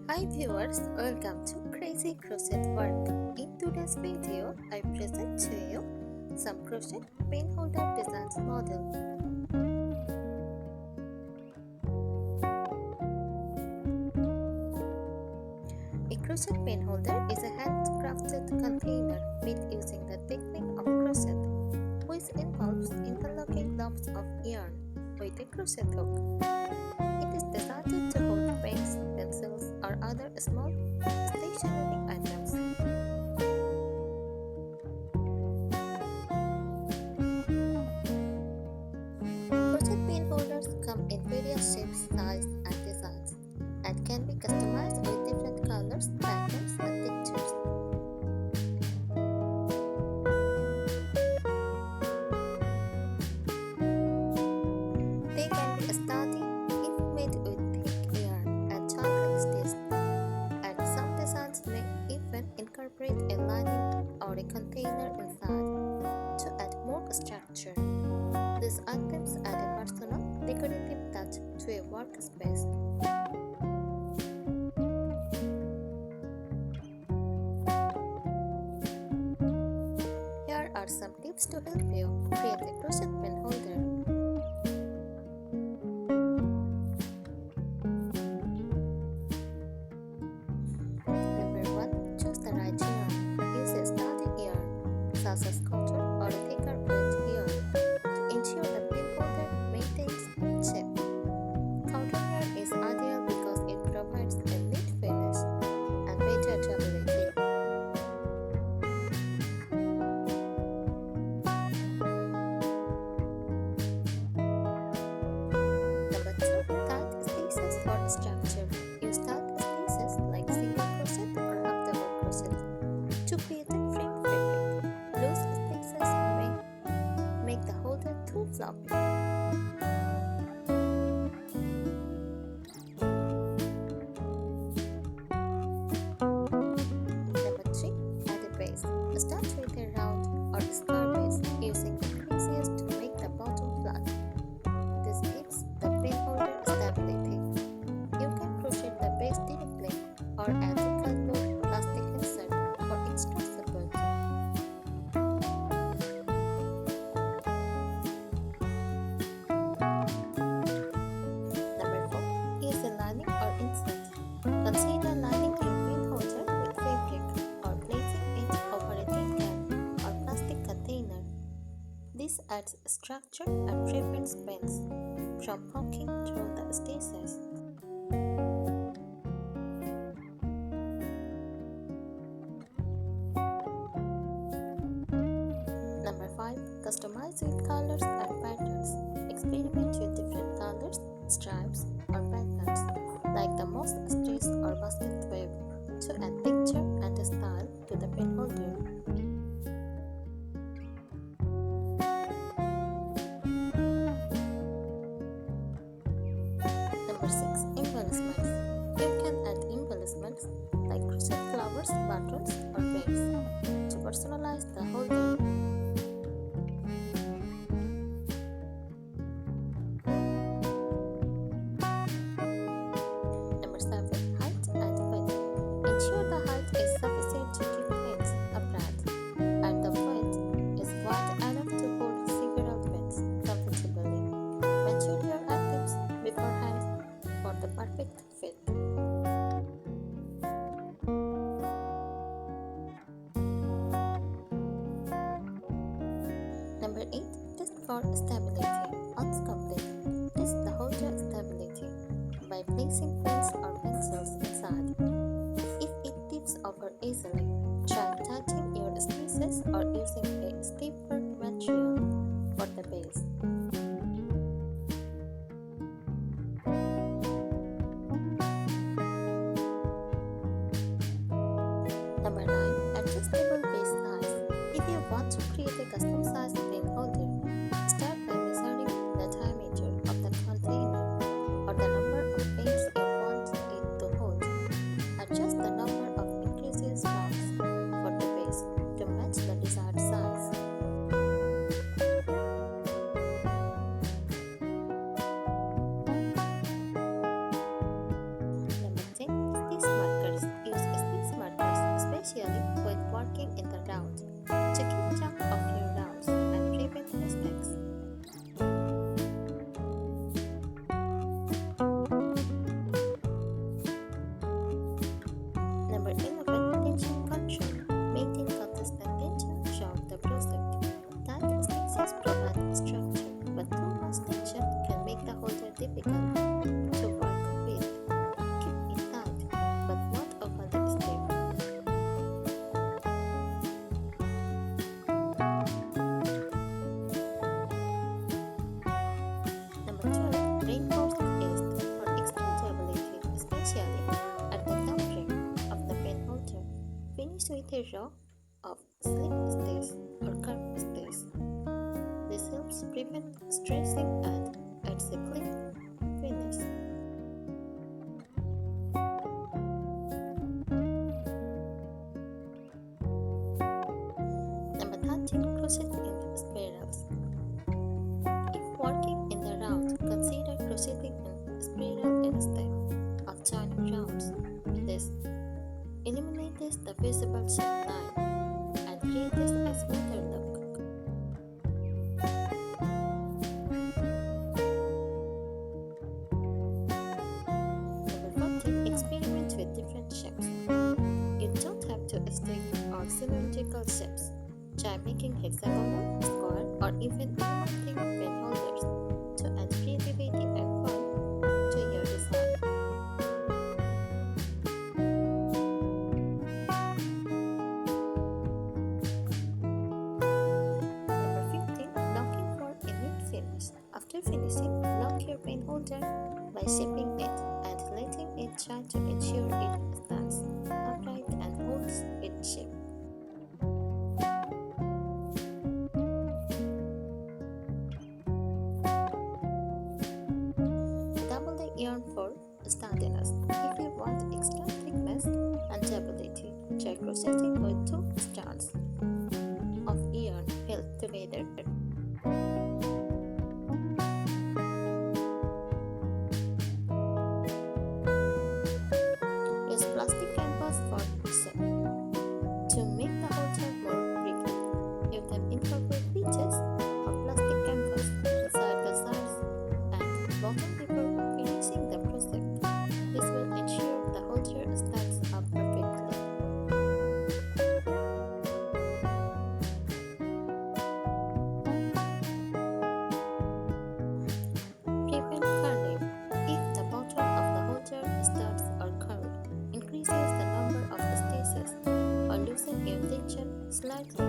Hi viewers, welcome to Crazy Crochet World. In today's video, I present to you some crochet pen holder designs model. A crochet pen holder is a handcrafted container made using the technique of crochet, which involves interlocking loops of yarn with a crochet hook. It is designed to hold pens, pencils, or other small stationary items. Crochet pen holders come in various shapes, sizes, and designs, and can be customized with different colors, patterns, and textures. They can be sturdy if made with thick yarn and chocolate stitch, and some designs may even incorporate a lining or a container inside to add more structure. These items add a personal, decorative touch to a workspace. Here are some tips to help you create a crochet pen holder. Number 1. Choose the right yarn. Use a sturdy yarn, such as cotton or a thicker weight yarn, to ensure the pen holder maintains its shape. Cotton yarn is ideal because it provides a neat finish and better durability. Number 2. Tight stitches for structure. Use tight stitches like single crochet or half double crochet to create a frame fabric. Loose stitches may make the holder too floppy. Number 3. Add a base. Start with a round or square base using the creases to make the bottom flat. This gives the pen holder stability. You can crochet the base directly or add a cardboard plastic insert for extra support. Number 4. Use a lining or insert. Consider lining your pen holder with fabric or placing it over a tin can or plastic container. This adds structure and prevents pens from poking through the stitches. Number 5. Customize with colors and patterns. Experiment with different colors, stripes, or patterns, like the moss stitch or basket web, to add texture and style to the pen holder. Number 6. Embellishments. You can add embellishments like crochet flowers, buttons, or beads to personalize the holder. Number 7. Height and width. Ensure the height is sufficient to keep pens upright, and the width is wide enough to hold several pens comfortably. Measure your items beforehand for the perfect fit. Number 8. Test for stability. Once complete, test the holder stability by placing pens or pencils inside. If it tips over easily, try tightening your stitches or using a stiffer material for the base. Number 9. Adjustable base size. If you want to create a custom size pen holder, start by measuring the diameter of the container or the number of pens you want it to hold. Adjust the number of increases box for the base to match the desired size. Number 10. Stitch healthy row of slim stays or curved stays. This helps prevent stressing and adds a clean finish. Number 13. Crocheting in spirals. If working in the round, consider crocheting in spiral instead of joining rounds. This eliminates the visible shape line and creates a smoother look. Number 14. Experiment with different shapes. You don't have to stick or cylindrical shapes. Try making hexagonal, square, or even inverting pen holders to add creativity and fun to your design. Number 15. Locking for a neat finish. After finishing, lock your pen holder by shaping it and letting it dry to ensure it stands upright and holds its shape. Double the yarn for sturdiness. If you want extra thickness and stability, try crocheting with 2 strands of yarn held together. Use plastic canvas for shape. To make the holder more rigid, you can incorporate pieces of plastic canvas inside the sides and bottom before finishing the project. This will ensure the holder stands up perfectly. Prevent curling. If the bottom of the holder starts or curved, increases the number of stitches or loosen your tension slightly.